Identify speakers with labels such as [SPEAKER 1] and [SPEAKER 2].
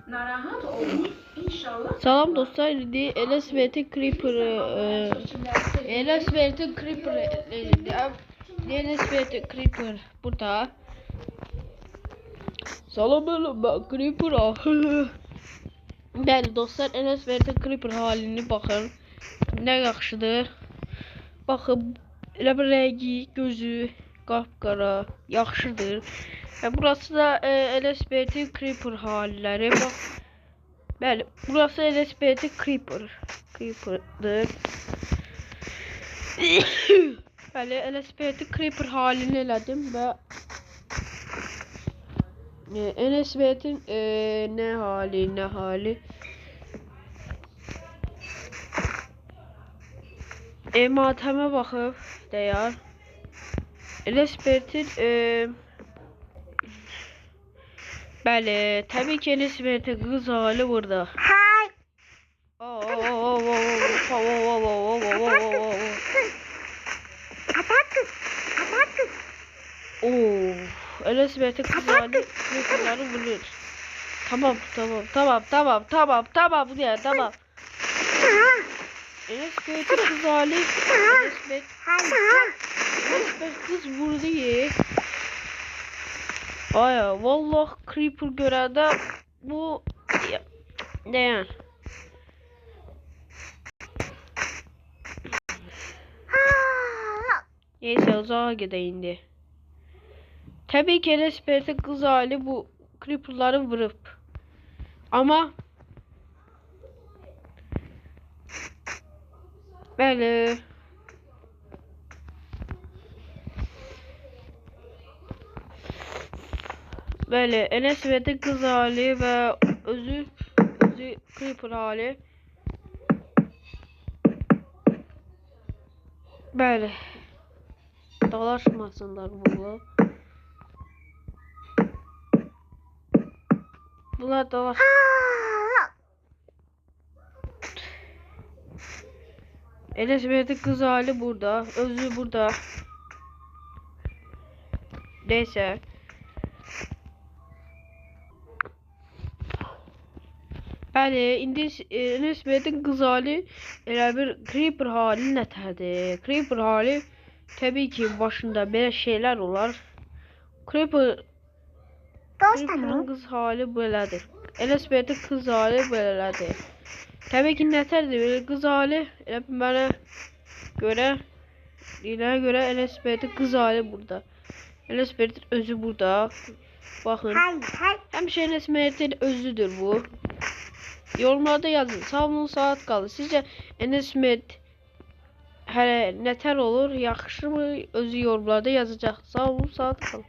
[SPEAKER 1] Narahat olun. İnşallah.
[SPEAKER 2] Salam dostlar, indi LSVT Creeper LSVT Creeper burada. Salam ben Creeper. Bəli dostlar, LSVT Creeper halini baxın. Nə yaxşıdır. Baxın, elə bir rəngi, gözü qapqara, yaxşıdır. Burası da LSVT Creeper halləri. Bax. Bəli, burası LSVT Creeper'dır. Bəli, LSVT Creeper halini elədim və LSVT'in nə hali matəmə baxıb deyər. LSVT'in bəli, təbii ki LSVT qız hali burada. LSVT kız hali bunları bulur. Tamam diye tamam. LSVT kız hali LSVT kız vurdu ye. Aya vallahi Creeper görəndə bu ne yani? Neyse uzağa gideyim indi. Tabii ki LSVT kız hali bu Creeper'ları vurup. Ama böyle LSVT kız hali ve özü Creeper hali. Böyle dalaşmasınlar bunu. Bunlar dalaş. LSVT kız hali burada, özü burada. Neyse. Bəli, indi LSVT kız hali elə bir Creeper hali nətərdir? Creeper hali tabii ki başında belə şeyler olar. Creeper'ın kız hali belədir. LSVT kız hali belədir. Tabii ki nətərdir? Kız hali elə mənə görə LSVT kız hali burada. LSVT özü burada. Baxın. Həmişə LSVT özüdür bu. Yorumlarda yazın. Sağ olun, saat qaldı. Sizcə LSVT nətər olur? Yaxşı mı? Özü yorumlarda yazacaq. Sağ olun, saat qaldı.